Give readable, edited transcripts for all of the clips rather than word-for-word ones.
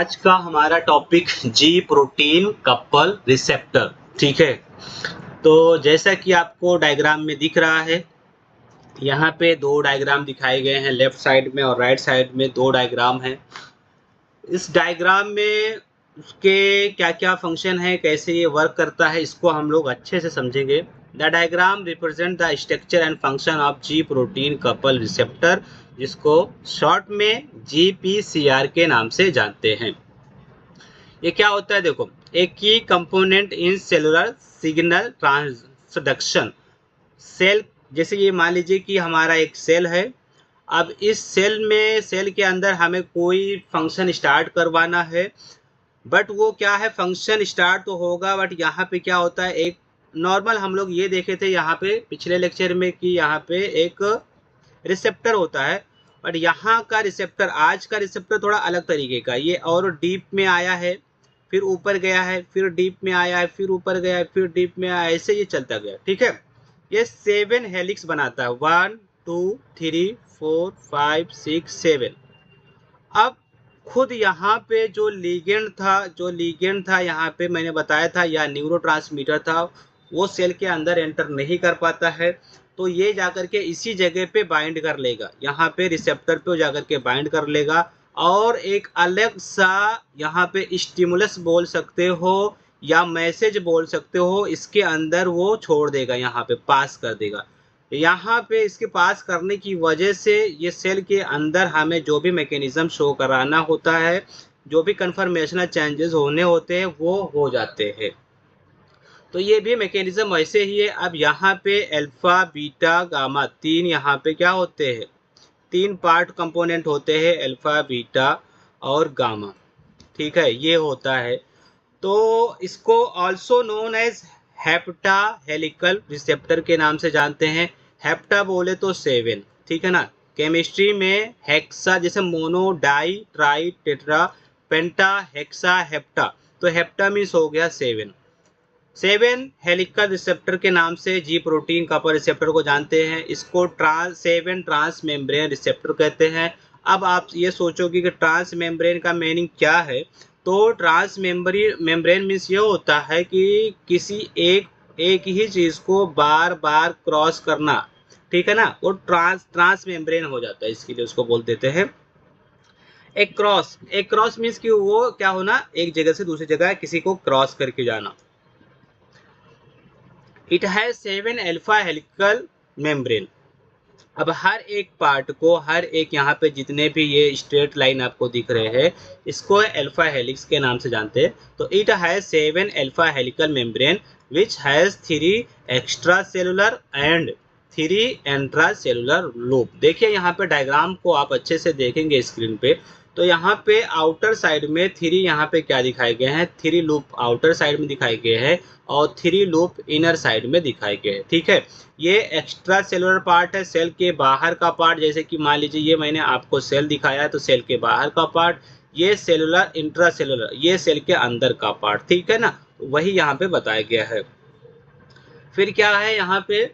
आज का हमारा टॉपिक जी प्रोटीन कपल रिसेप्टर। ठीक है, तो जैसा कि आपको डायग्राम में दिख रहा है, यहाँ पे दो डायग्राम दिखाए गए हैं, लेफ्ट साइड में और राइट साइड में दो डायग्राम हैं। इस डायग्राम में उसके क्या क्या फंक्शन है, कैसे ये वर्क करता है, इसको हम लोग अच्छे से समझेंगे। The diagram represent the structure and function of ji protein couple receptor, जिसको शॉर्ट में GPCR के नाम से जानते हैं। ये क्या होता है, देखो, एक key component in cellular signal transduction. Cell, जैसे ये मान लीजिए कि हमारा एक सेल है। अब इस सेल के अंदर हमें कोई फंक्शन स्टार्ट करवाना है, बट वो क्या है, फंक्शन स्टार्ट तो होगा, बट यहाँ पे क्या होता है, एक नॉर्मल हम लोग ये देखे थे यहाँ पे पिछले लेक्चर में कि यहाँ पे एक रिसेप्टर होता है। बट यहाँ का रिसेप्टर, आज का रिसेप्टर थोड़ा अलग तरीके का, ये और डीप में आया है, फिर ऊपर गया है, फिर डीप में आया है, फिर ऊपर गया है, फिर डीप में आया है, ऐसे ये चलता गया। ठीक है, ये 7 हेलिक्स बनाता है, 1 2 3 4 5 6 7। अब खुद यहाँ पे जो लीगेंड था यहाँ पे मैंने बताया था, या न्यूरोट्रांसमीटर था, वो सेल के अंदर एंटर नहीं कर पाता है। तो ये जाकर के इसी जगह पे बाइंड कर लेगा, यहाँ पे रिसेप्टर पे जाकर के बाइंड कर लेगा, और एक अलग सा यहाँ पे स्टिमुलस बोल सकते हो या मैसेज बोल सकते हो, इसके अंदर वो छोड़ देगा, यहाँ पे पास कर देगा। यहाँ पे इसके पास करने की वजह से ये सेल के अंदर हमें जो भी मैकेनिज्म शो कराना होता है, जो भी कन्फर्मेशनल चेंजेस होने होते हैं, वो हो जाते हैं। तो ये भी मैकेनिज्म वैसे ही है। अब यहाँ पे अल्फा बीटा गामा तीन यहाँ पे क्या होते हैं, तीन पार्ट कंपोनेंट होते हैं, अल्फा बीटा और गामा। ठीक है, ये होता है। तो इसको also known as hepta helical receptor के नाम से जानते हैं। हेप्टा बोले तो 7, ठीक है ना। केमिस्ट्री में हेक्सा, जैसे मोनो डाई ट्राई टेट्रा पेंटा हेक्सा हेप्टा, तो हेप्टा मीन्स हो गया 7। 7 हेलिकल रिसेप्टर के नाम से जी प्रोटीन कपल रिसेप्टर को जानते हैं। इसको 7 ट्रांस मेम्ब्रेन रिसेप्टर कहते हैं। अब आप ये सोचोगे कि ट्रांस मेम्ब्रेन का मीनिंग क्या है, तो ट्रांस मेम्ब्रेन मीन्स ये होता है कि किसी एक ही चीज को बार बार क्रॉस करना, ठीक है ना, वो ट्रांस मेम्ब्रेन हो जाता है। इसके लिए उसको बोल देते हैं एक क्रॉस मीन्स कि वो क्या होना, एक जगह से दूसरी जगह किसी को क्रॉस करके जाना। It has 7 alpha helical membrane. अब हर एक पार्ट को, हर एक यहाँ पे जितने भी ये स्ट्रेट लाइन आपको दिख रहे हैं, इसको अल्फा हेलिक्स के नाम से जानते हैं। तो it has 7 alpha helical membrane which has 3 extra cellular and 3 intra cellular loop. देखिए यहाँ पे डायग्राम को आप अच्छे से देखेंगे स्क्रीन पे, तो यहाँ पे आउटर साइड में 3 यहाँ पे क्या दिखाए गए हैं, 3 लूप आउटर साइड में दिखाए गए हैं और 3 लूप इनर साइड में दिखाए गए हैं। ठीक है, ये एक्स्ट्रा सेलुलर पार्ट है, सेल के बाहर का पार्ट। जैसे कि मान लीजिए ये मैंने आपको सेल दिखाया है, तो सेल के बाहर का पार्ट, ये सेलुलर इंट्रा सेलुलर, ये सेल के अंदर का पार्ट। ठीक है ना, वही यहाँ पे बताया गया है। फिर क्या है यहाँ पे,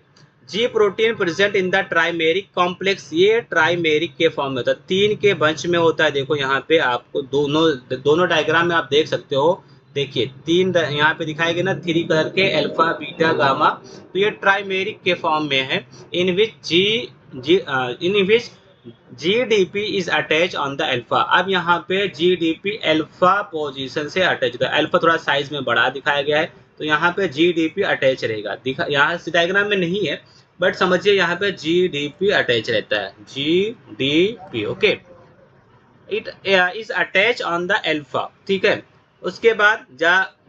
जी protein present in the trimeric complex. ये ट्राइमेरिक के फॉर्म में होता है, 3 के बंच में होता है। देखो यहाँ पे आपको दोनों डायग्राम में आप देख सकते हो। देखिए 3 यहाँ पे दिखाए गए ना, 3 कलर के, अल्फा बीटा गामा। तो ये ट्राइमेरिक के फॉर्म में है, इन विच GDP is attach on the alpha. अब यहाँ पे GDP अल्फा पोजीशन से अटैच होता है। अल्फा थोड़ा साइज में बड़ा दिखाया गया है, तो यहाँ पे GDP अटैच रहेगा। यहाँ डायग्राम में नहीं है, बट समझिए यहाँ पे GDP अटैच रहता है, GDP। Okay, it is attach on the alpha. ठीक है, उसके बाद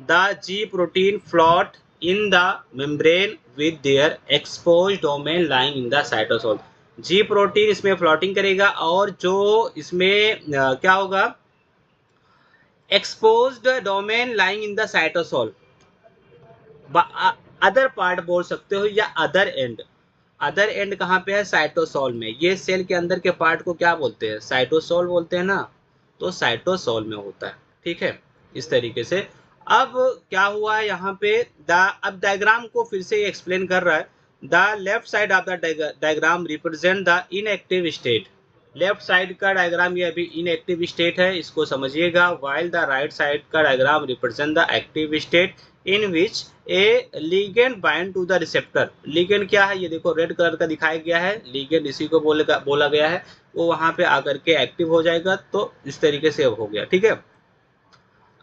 the ji protein float in the membrane with their expose domain lying in the cytosol. Ji protein इसमें फ्लोटिंग करेगा, और जो इसमें क्या होगा, exposed domain lying in the cytosol, other part बोल सकते हो या अदर एंड। अदर एंड कहाँ पे है, साइटोसोल में। ये सेल के अंदर के पार्ट को क्या बोलते हैं, साइटोसोल बोलते हैं ना, तो साइटोसोल में होता है। ठीक है, इस तरीके से। अब क्या हुआ है यहाँ पे, अब डायग्राम को फिर से एक्सप्लेन कर रहा है। The left side of the diagram represent the inactive state. Left side का डायग्राम ये अभी इनएक्टिव स्टेट है, इसको समझिएगा। वाइल द राइट साइड का diagram represent the active state in which a ligand bind to the receptor. Ligand क्या है, ये देखो रेड कलर का दिखाया गया है, लिगेंड इसी को बोला गया है, वो वहां पे आकर के एक्टिव हो जाएगा। तो इस तरीके से हो गया, ठीक है।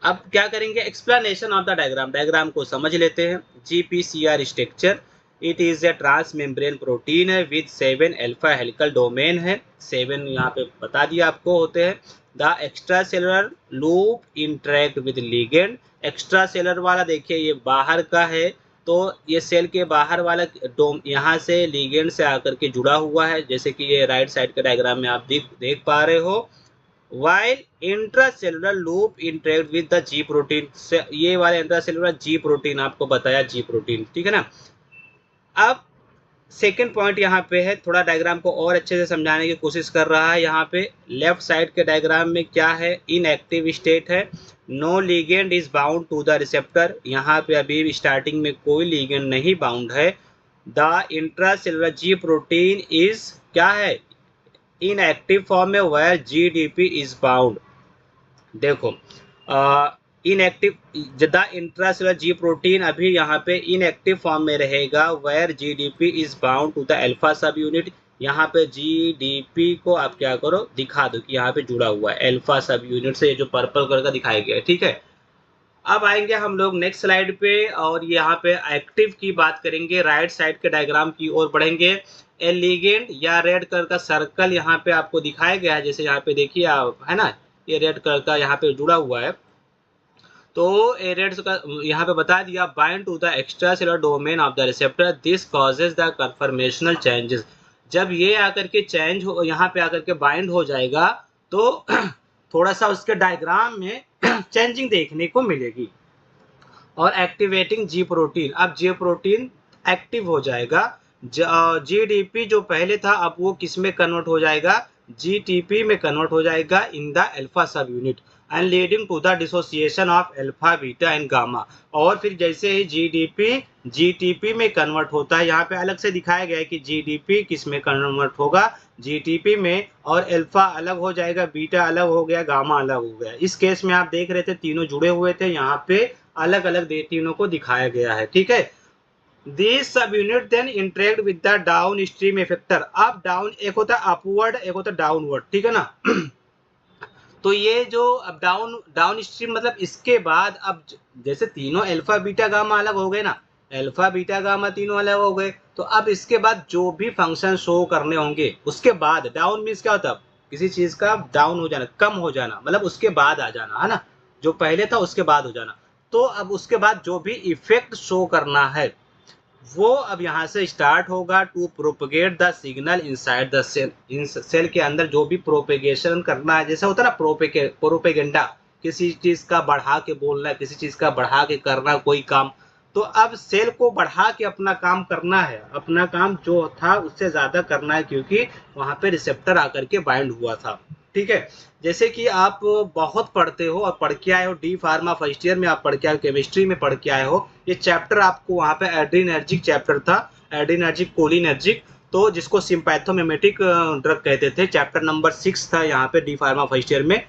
अब क्या करेंगे, explanation of the diagram, diagram को समझ लेते हैं। GPCR structure, it is a transmembrane protein है विद 7 अल्फा हेलिकल डोमेन है, 7 यहाँ पे बता दिया आपको होते हैं। The extracellular loop interact with ligand, extracellular वाला देखिए ये बाहर का है, तो ये सेल के बाहर वाला डोम यहाँ से लिगेंड से आकर के जुड़ा हुआ है, जैसे कि ये राइट साइड के डायग्राम में आप देख पा रहे हो। while intracellular loop interact with the G protein, ये वाला इंट्रासेलुलर G प्रोटीन आपको बताया, G प्रोटीन, ठीक है ना। अब सेकेंड पॉइंट यहाँ पे है, थोड़ा डायग्राम को और अच्छे से समझाने की कोशिश कर रहा है। यहाँ पे लेफ्ट साइड के डायग्राम में क्या है, इनएक्टिव स्टेट है, no ligand is bound to the receptor, यहाँ पे अभी स्टार्टिंग में कोई लिगेंड नहीं बाउंड है। The intracellular G protein is क्या है, इनएक्टिव फॉर्म में, वेयर जीडीपी इज बाउंड। देखो inactive the intracellular G protein अभी यहाँ पे इनएक्टिव फॉर्म में रहेगा, where GDP is bound to the alpha subunit. यहाँ पे जीडीपी को आप क्या करो, दिखा दो कि यहाँ पे जुड़ा हुआ है अल्फा सब यूनिट से, जो पर्पल कलर का दिखाया गया है, ठीक है। अब आएंगे हम लोग नेक्स्ट स्लाइड पे, और यहाँ पे एक्टिव की बात करेंगे, राइट साइड के डायग्राम की ओर बढ़ेंगे। ए लिगेंड या रेड कलर का सर्कल यहाँ पे आपको दिखाया गया है, जैसे यहाँ पे देखिए आप, है ना, ये रेड कलर का यहाँ पे जुड़ा हुआ है। तो ए रेड का यहाँ पे बता दिया, bind to the extracellular domain of the receptor, this causes the conformational changes. जब ये आकर के चेंज हो, यहाँ पे आकर के बाइंड हो जाएगा, तो थोड़ा सा उसके डायग्राम में चेंजिंग देखने को मिलेगी। और एक्टिवेटिंग जी प्रोटीन, अब जी प्रोटीन एक्टिव हो जाएगा। जीडीपी जो पहले था अब वो किस में कन्वर्ट हो जाएगा, जीटीपी में कन्वर्ट हो जाएगा in the alpha subunit, and leading to the dissociation of alpha beta and gamma. और फिर जैसे ही जीडीपी जीटीपी में कन्वर्ट होता है, यहाँ पे अलग से दिखाया गया है कि जीडीपी किस में कन्वर्ट होगा, जीटीपी में, और अल्फा अलग हो जाएगा, बीटा अलग हो गया, गामा अलग हो गया। इस केस में आप देख रहे थे तीनों जुड़े हुए थे, यहाँ पे अलग अलग तीनों को दिखाया गया है, ठीक है। This subunit then interact with the downstream effector. Up down, एक होता है अपवर्ड, एक होता है डाउनवर्ड, ठीक है ना। तो ये जो अब डाउन स्ट्रीम मतलब इसके बाद, अब जैसे तीनों अल्फा बीटा गामा अलग हो गए ना, अल्फा बीटा गामा तीनों अलग हो गए, तो अब इसके बाद जो भी फंक्शन शो करने होंगे उसके बाद, डाउन मीन्स क्या होता है, किसी चीज का डाउन हो जाना, कम हो जाना, मतलब उसके बाद आ जाना, है ना, जो पहले था उसके बाद हो जाना। तो अब उसके बाद जो भी इफेक्ट शो करना है वो अब यहाँ से स्टार्ट होगा, to propagate the signal inside the cell. इन सेल के अंदर जो भी प्रोपेगेशन करना है, जैसा होता है ना प्रोपेगेंडा, किसी चीज का बढ़ा के बोलना है, किसी चीज का बढ़ा के करना कोई काम, तो अब सेल को बढ़ा के अपना काम करना है, अपना काम जो था उससे ज्यादा करना है, क्योंकि वहां पे रिसेप्टर आकर के बाइंड हुआ था, ठीक है। जैसे कि आप बहुत पढ़ते हो और पढ़ के आए हो, डी फार्मा फर्स्ट ईयर में आप पढ़ के आए हो, केमिस्ट्री में पढ़ के आए हो, ये चैप्टर आपको वहाँ पे एड्रीनर्जिक चैप्टर था, एड्रीनर्जिक कोलिनर्जिक, तो जिसको सिंपैथोमिमेटिक ड्रग कहते थे, चैप्टर नंबर 6 था यहाँ पे डी फार्मा फर्स्ट ईयर में।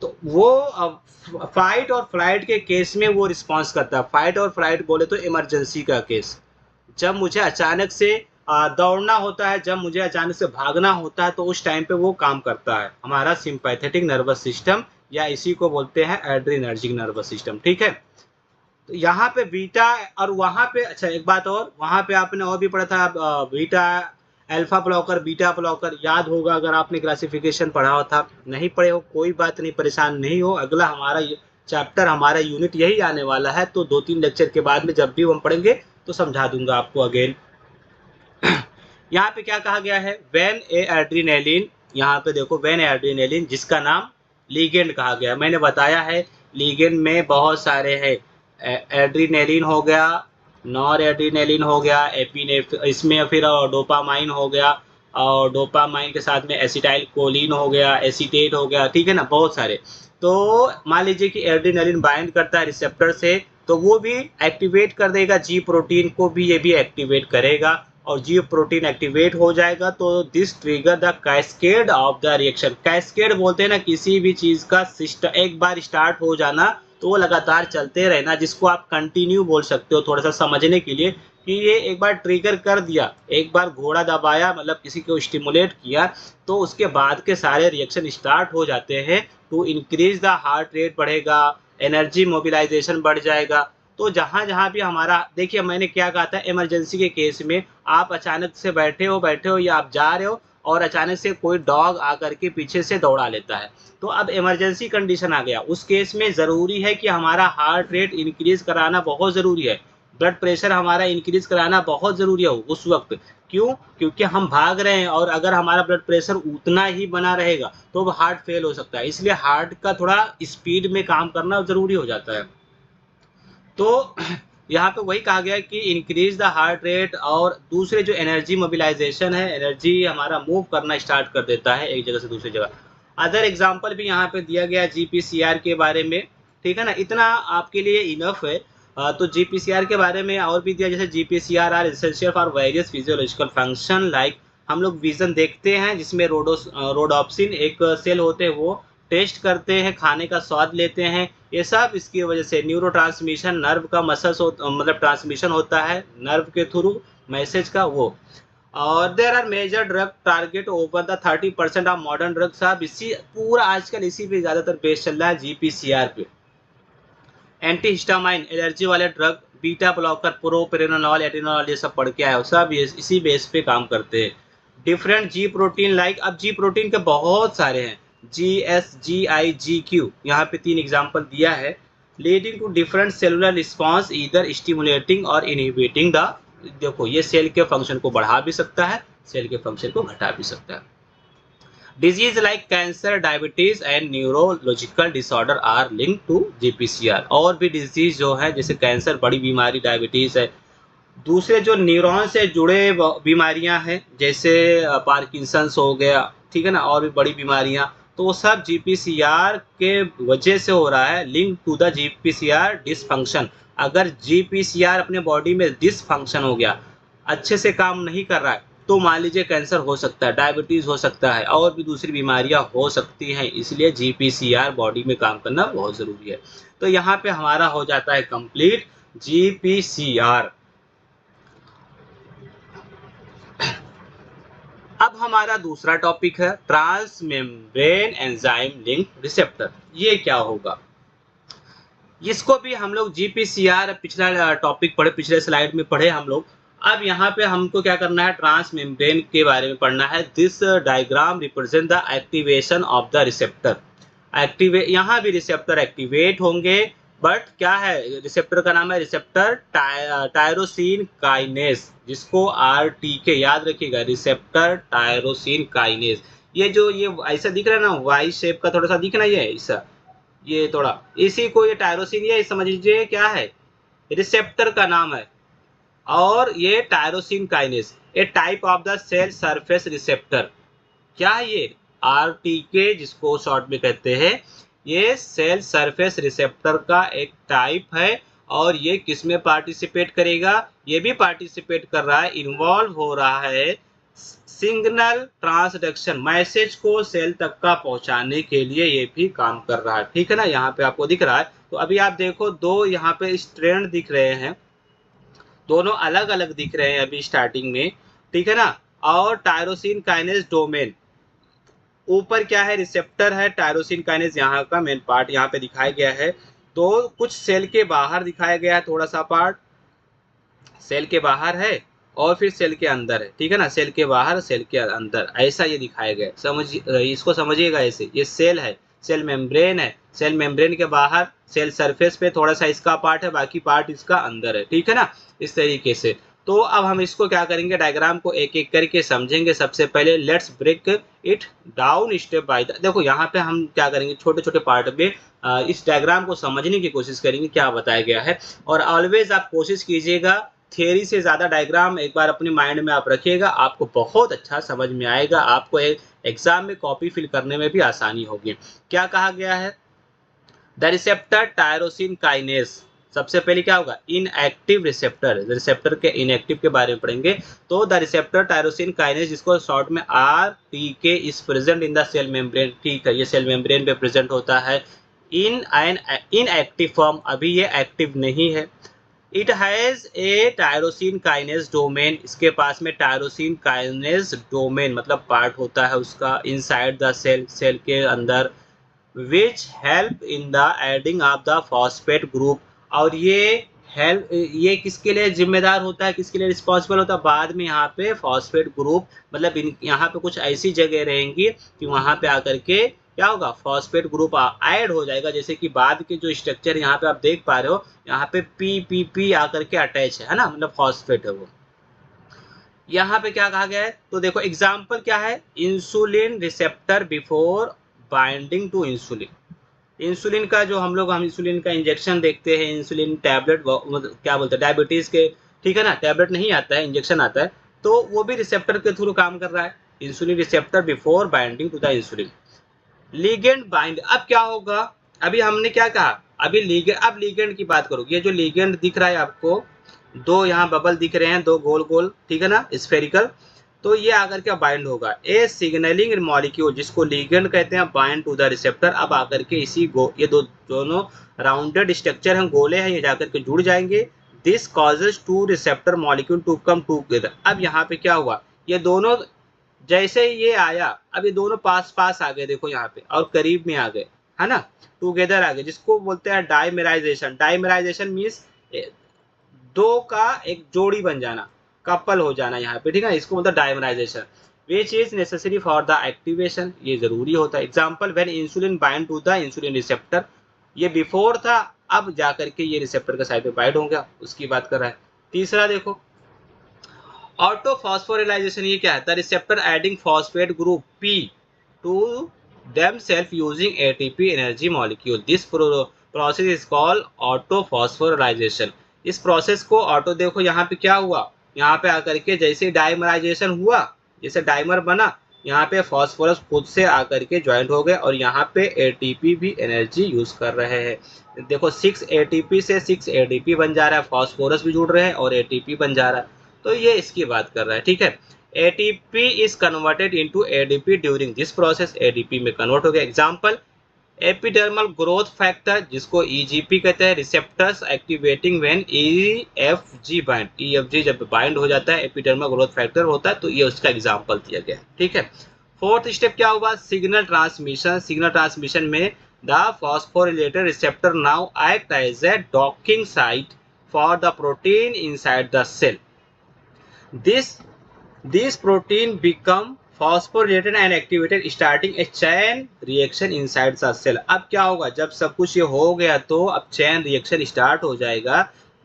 तो वो फाइट और फ्लाइट के केस में वो रिस्पॉन्स करता है। फाइट और फ्लाइट बोले तो इमरजेंसी का केस, जब मुझे अचानक से दौड़ना होता है, जब मुझे अचानक से भागना होता है, तो उस टाइम पे वो काम करता है हमारा सिंपैथेटिक नर्वस सिस्टम, या इसी को बोलते हैं एड्रीनर्जिक नर्वस सिस्टम, ठीक है। तो यहाँ पे बीटा, और वहाँ पे अच्छा एक बात और, वहाँ पे आपने और भी पढ़ा था beta alpha blocker, beta blocker, याद होगा अगर आपने क्लासिफिकेशन पढ़ा हो था, नहीं पढ़े हो कोई बात नहीं, परेशान नहीं हो, अगला हमारा चैप्टर, हमारा यूनिट यही आने वाला है, तो 2-3 लेक्चर के बाद में जब भी हम पढ़ेंगे तो समझा दूंगा आपको अगेन। यहाँ पे क्या कहा गया है, व्हेन ए एड्रीनेलिन, यहाँ पे देखो व्हेन एड्रीनेलिन जिसका नाम लिगेंड कहा गया, मैंने बताया है लिगेंड में बहुत सारे हैं, एड्रीनेलिन हो गया, नॉर एड्रीनेलिन हो गया, इसमें फिर डोपामाइन हो गया, और डोपामाइन के साथ में एसिटाइल कोलिन हो गया, एसीटेट हो गया, ठीक है ना, बहुत सारे। तो मान लीजिए कि एड्रीनेलिन बाइंड करता है रिसेप्टर से, तो वो भी एक्टिवेट कर देगा जी प्रोटीन को भी, ये भी एक्टिवेट करेगा। और जी प्रोटीन एक्टिवेट हो जाएगा तो this trigger the cascade of the reaction. Cascade बोलते हैं ना किसी भी चीज का सिस्टम एक बार स्टार्ट हो जाना तो वो लगातार चलते रहना, जिसको आप कंटिन्यू बोल सकते हो थोड़ा सा समझने के लिए कि ये एक बार ट्रिगर कर दिया, एक बार घोड़ा दबाया मतलब किसी को स्टिमुलेट किया तो उसके बाद के सारे रिएक्शन स्टार्ट हो जाते हैं। To increase the heart rate बढ़ेगा, एनर्जी मोबिलाइजेशन बढ़ जाएगा। तो जहाँ जहाँ भी हमारा देखिए मैंने क्या कहा था, इमरजेंसी के केस में आप अचानक से बैठे हो या आप जा रहे हो और अचानक से कोई डॉग आकर के पीछे से दौड़ा लेता है, तो अब इमरजेंसी कंडीशन आ गया। उस केस में ज़रूरी है कि हमारा हार्ट रेट इंक्रीज कराना बहुत ज़रूरी है, ब्लड प्रेशर हमारा इंक्रीज कराना बहुत ज़रूरी है उस वक्त। क्यों? क्योंकि हम भाग रहे हैं और अगर हमारा ब्लड प्रेशर उतना ही बना रहेगा तो हार्ट फेल हो सकता है, इसलिए हार्ट का थोड़ा स्पीड में काम करना ज़रूरी हो जाता है। तो यहाँ पे वही कहा गया कि इंक्रीज द हार्ट रेट, और दूसरे जो एनर्जी मोबिलाइजेशन है, एनर्जी हमारा मूव करना स्टार्ट कर देता है एक जगह से दूसरी जगह। अदर एग्जांपल भी यहाँ पे दिया गया जीपीसीआर के बारे में, ठीक है ना, इतना आपके लिए इनफ है। तो जीपीसीआर के बारे में और भी दिया, जैसे GPCR are essential for various physiological function like हम लोग विजन देखते हैं जिसमें रोडोप्सिन एक सेल होते हैं, वो टेस्ट करते हैं, खाने का स्वाद लेते हैं, ये सब इसकी वजह से न्यूरो नर्व का मसल्स मतलब ट्रांसमिशन होता है नर्व के थ्रू मैसेज का वो। और there are major drug target over the 30% of modern drugs. आप इसी पूरा आजकल इसी पे ज़्यादातर बेस चल रहा है जीपीसीआर पे। एंटी हिस्टामाइन एलर्जी वाले ड्रग, बीटा ब्लॉकर, प्रोपेरेनोल, एटेनोल, ये सब पढ़ के आए हो, सब इसी बेस पे काम करते हैं। डिफरेंट जी प्रोटीन लाइक, अब जी प्रोटीन के बहुत सारे हैं, जी एस जी आई जी क्यू, यहाँ पे 3 एग्जाम्पल दिया है। Leading to different cellular response इधर स्टिमुलेटिंग और इनहिबिटिंग द, देखो ये सेल के फंक्शन को बढ़ा भी सकता है, सेल के फंक्शन को घटा भी सकता है। Disease like cancer, diabetes and neurological disorder are link to GPCR. और भी डिजीज जो है जैसे कैंसर बड़ी बीमारी, डायबिटीज है, दूसरे जो न्यूरॉन से जुड़े बीमारियां हैं जैसे पार्किंसंस हो गया, ठीक है ना, और भी बड़ी बीमारियां, तो वो सब जीपीसीआर के वजह से हो रहा है, link to the GPCR dysfunction. अगर जीपीसीआर अपने बॉडी में डिसफंक्शन हो गया, अच्छे से काम नहीं कर रहा है, तो मान लीजिए कैंसर हो सकता है, डायबिटीज हो सकता है, और भी दूसरी बीमारियां हो सकती हैं, इसलिए जीपीसीआर बॉडी में काम करना बहुत ज़रूरी है। तो यहाँ पे हमारा हो जाता है कंप्लीट जीपीसीआर। अब हमारा दूसरा टॉपिक है transmembrane enzyme link receptor. ये क्या होगा, इसको भी हम लोग जीपीसीआर पिछला टॉपिक पढ़े, पिछले स्लाइड में पढ़े हम लोग। अब यहाँ पे हमको क्या करना है, ट्रांस मेम्ब्रेन के बारे में पढ़ना है। This diagram represent the activation of the receptor. Activate, यहाँ भी रिसेप्टर एक्टिवेट होंगे, बट क्या है, रिसेप्टर का नाम है रिसेप्टर टायरोसिन काइनेस, जिसको आरटीके याद रखिएगा, रिसेप्टर टायरोसिन काइनेस। ये जो ये ऐसा दिख रहा है ना, वाई शेप का थोड़ा सा दिख रहा है, ये ऐसा, ये थोड़ा इसी को, ये टायरोसिन, ये समझ लीजिए क्या है, रिसेप्टर का नाम है। और ये tyrosine kinase, a type of the cell surface receptor. क्या है ये, आरटीके जिसको शॉर्ट में कहते हैं, ये सेल सरफेस रिसेप्टर का एक टाइप है। और ये किस में पार्टिसिपेट करेगा, ये भी पार्टिसिपेट कर रहा है, इन्वॉल्व हो रहा है सिग्नल ट्रांसडक्शन, मैसेज को सेल तक का पहुंचाने के लिए ये भी काम कर रहा है, ठीक है ना। यहाँ पे आपको दिख रहा है, तो अभी आप देखो दो यहाँ पे स्ट्रैंड दिख रहे हैं, दोनों अलग अलग दिख रहे हैं अभी स्टार्टिंग में, ठीक है ना। और टायरोसिन काइनेस डोमेन, ऊपर क्या है, रिसेप्टर है, टायरोसिन काइनेस यहाँ का मेन पार्ट यहाँ पे दिखाया गया है। तो कुछ सेल के बाहर दिखाया गया है, थोड़ा सा पार्ट सेल के बाहर है और फिर सेल के अंदर है, ठीक है ना, सेल के बाहर सेल के अंदर, ऐसा ये दिखाया गया है। समझ, इसको समझिएगा ऐसे, ये सेल है, सेल मेम्ब्रेन है, सेल मेम्ब्रेन के बाहर सेल सरफेस पे थोड़ा सा इसका पार्ट है, बाकी पार्ट इसका अंदर है, ठीक है ना, इस तरीके से। तो अब हम इसको क्या करेंगे, डायग्राम को एक एक करके समझेंगे। सबसे पहले let's break it down step by the, देखो यहाँ पे हम क्या करेंगे, छोटे छोटे पार्ट में इस डायग्राम को समझने की कोशिश करेंगे क्या बताया गया है। और ऑलवेज आप कोशिश कीजिएगा थियरी से ज़्यादा डायग्राम एक बार अपने माइंड में आप रखिएगा, आपको बहुत अच्छा समझ में आएगा, आपको एक एग्जाम में कॉपी फिल करने में भी आसानी होगी। क्या कहा गया है, द रिसेप्टर टायरोसिन काइनेस, सबसे पहले क्या होगा, इनएक्टिव रिसेप्टर, रिसेप्टर के इनएक्टिव के बारे में पढ़ेंगे। तो द रिसेप्टर टायरोसिन काइनेज, जिसको शॉर्ट में RTK, is present in the cell membrane. ठीक है, ये सेल मेम्ब्रेन पे प्रेजेंट होता है इन एन इनएक्टिव फॉर्म, अभी ये एक्टिव नहीं है। It has a tyrosine kinase domain, इसके पास में टायरोसिन काइनेज डोमेन मतलब पार्ट होता है उसका इनसाइड द सेल, सेल के अंदर, which help in the adding of the phosphate group. और ये किसके लिए जिम्मेदार होता है, किसके लिए रिस्पॉन्सिबल होता है, बाद में यहाँ पे फॉस्फेट ग्रुप, मतलब यहाँ पे कुछ ऐसी जगह रहेंगी कि वहाँ पे आकर के क्या होगा, फॉस्फेट ग्रुप ऐड हो जाएगा। जैसे कि बाद के जो स्ट्रक्चर यहाँ पे आप देख पा रहे हो, यहाँ पे PPP आकर के अटैच है ना, मतलब फॉस्फेट है वो। यहाँ पे क्या कहा गया है, तो देखो एग्जाम्पल क्या है, insulin receptor before binding to insulin. Insulin का जो हम इंसुलिन का इंजेक्शन देखते हैं, इंसुलिन टैबलेट, क्या बोलते हैं, डायबिटीज के, ठीक है ना, टैबलेट नहीं आता है, इंजेक्शन आता है, तो वो भी रिसेप्टर के थ्रू काम कर रहा है। Insulin receptor before binding to the insulin, ligand bind. अब क्या होगा, अभी हमने क्या कहा, अभी लिगेंड, अब लिगेंड की बात करो। ये जो लिगेंड दिख रहा है आपको, दो यहाँ बबल दिख रहे हैं, दो गोल गोल, ठीक है ना, स्फेरिकल, तो ये आकर के बाइंड होगा ए सिग्नलिंग मॉलिक्यूल, जिसको लिगेंड कहते हैं, बाइंड टू द रिसेप्टर। अब आकर के इसी ये दोनों राउंडेड स्ट्रक्चर हैं, गोले हैं, ये जाकर के जुड़ जाएंगे। This causes two receptor molecule to come together. अब यहाँ पे क्या हुआ, ये दोनों जैसे ये आया, अब ये दोनों पास पास आ गए, देखो यहाँ पे, और करीब में आ गए, है ना, टूगेदर आ गए, जिसको बोलते हैं डाइमेराइजेशन। डाइमेराइजेशन मीन्स दो का एक जोड़ी बन जाना, कपल हो जाना यहाँ पे, ठीक है, इसको बोलते हैं dimerization. Which is necessary for the activation, ये जरूरी होता है। Example, when insulin bind to the insulin receptor, ये बिफोर था, अब जाकर के ये रिसेप्टर के साइड पे बाइंड हो गया, उसकी बात कर रहा है। तीसरा देखो, ऑटो फॉस्फोरिलाइजेशन, ये क्या है, the receptor adding phosphate group P to themselves using ATP energy molecule. This process is called autophosphorylation. इस प्रोसेस को ऑटो, देखो यहाँ पे क्या हुआ, यहाँ पे आकर के जैसे डाइमराइजेशन हुआ, जैसे डाइमर बना, यहाँ पे फॉस्फोरस खुद से आकर के ज्वाइंट हो गए, और यहाँ पे ATP भी एनर्जी यूज कर रहे हैं। देखो 6 ATP से 6 ADP बन जा रहा है, फॉस्फोरस भी जुड़ रहे हैं और ATP बन जा रहा है, तो ये इसकी बात कर रहा है, ठीक है। ATP is converted into ADP during this process, ADP में कन्वर्ट हो गया। एग्जांपल, एपिडर्मल ग्रोथ फैक्टर, जिसको EGP कहते हैं, receptors activating when EFG bind, EFG जब बाइंड हो जाता है, एपिडर्मल ग्रोथ फैक्टर होता है, तो ये उसका एग्जांपल दिया गया है, ठीक है। फोर्थ स्टेप क्या हुआ, सिग्नल ट्रांसमिशन। सिग्नल ट्रांसमिशन में the phosphorylated receptor now act as a docking site for the protein inside the cell. This protein become phosphorylated and activated starting a chain reaction inside the cell। अब क्या होगा, जब सब कुछ ये हो गया तो अब चैन रिएक्शन स्टार्ट हो जाएगा।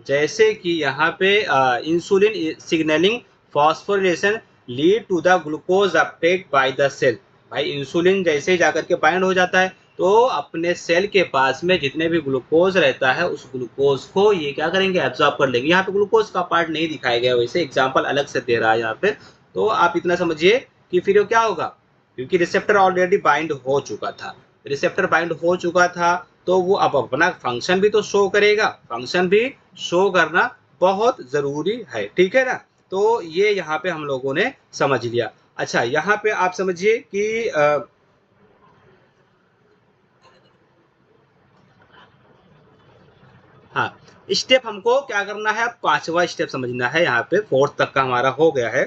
जैसे कि यहाँ पे insulin signalling phosphorylation lead to the glucose uptake by the cell. भाई इंसुलिन जैसे जाकर के बाइंड हो जाता है, तो अपने सेल के पास में जितने भी ग्लूकोज रहता है, उस ग्लूकोज को ये क्या करेंगे, एब्जॉर्ब कर लेंगे। यहाँ पे ग्लूकोज का पार्ट नहीं दिखाया गया, वैसे एग्जांपल अलग से दे रहा है यहाँ पे, तो आप इतना समझिए कि फिर क्या होगा, क्योंकि रिसेप्टर ऑलरेडी बाइंड हो चुका था, रिसेप्टर बाइंड हो चुका था, तो वो अब अपना फंक्शन भी तो शो करेगा, फंक्शन भी शो करना बहुत जरूरी है, ठीक है ना। तो ये यहाँ पे हम लोगों ने समझ लिया। अच्छा, यहाँ पे आप समझिए कि हाँ, स्टेप हमको क्या करना है, पांचवा स्टेप समझना है। यहाँ पे फोर्थ तक का हमारा हो गया है।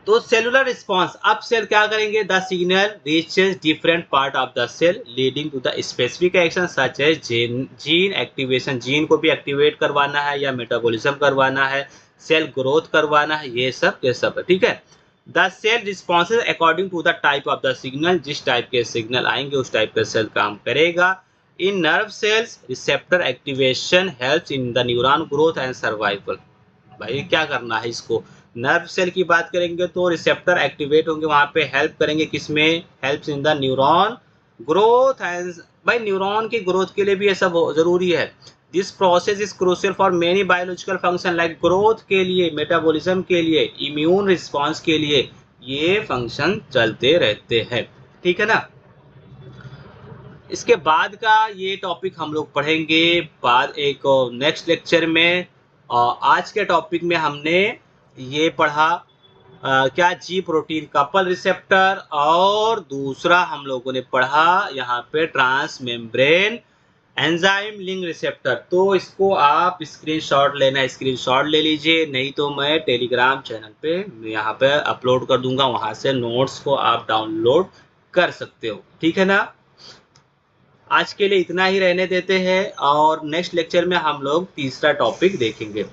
तो सेलुलर रिस्पांस, अब सेल क्या करेंगे, the signal reaches different part of the cell leading to the specific action such as gene activation. Gene को भी एक्टिवेट करवाना है, या मेटाबॉलिज्म करवाना है, सेल ग्रोथ करवाना है, ये सब है, ठीक है। The cell responses according to the type of the signal, जिस टाइप के सिग्नल आएंगे उस टाइप का सेल काम करेगा। In nerve cells receptor activation helps in the neuron growth and survival. भाई क्या करना है इसको, नर्व सेल की बात करेंगे तो रिसेप्टर एक्टिवेट होंगे, वहां पे हेल्प करेंगे, किसमें, helps in the neuron growth and, भाई न्यूरॉन की ग्रोथ के लिए भी ये सब जरूरी है। This process is crucial for many biological function, like growth के लिए, मेटाबॉलिज्म के लिए, इम्यून रिस्पॉन्स के लिए ये फंक्शन चलते रहते हैं, ठीक है ना। इसके बाद का ये टॉपिक हम लोग पढ़ेंगे बाद एक नेक्स्ट लेक्चर में। आज के टॉपिक में हमने ये पढ़ा क्या जी प्रोटीन कपल रिसेप्टर, और दूसरा हम लोगों ने पढ़ा यहाँ पे transmembrane enzyme link receptor. तो इसको आप स्क्रीनशॉट लेना, स्क्रीनशॉट ले लीजिए, नहीं तो मैं टेलीग्राम चैनल पे यहाँ पे अपलोड कर दूंगा, वहां से नोट्स को आप डाउनलोड कर सकते हो। ठीक है ना। आज के लिए इतना ही रहने देते हैं और नेक्स्ट लेक्चर में हम लोग तीसरा टॉपिक देखेंगे।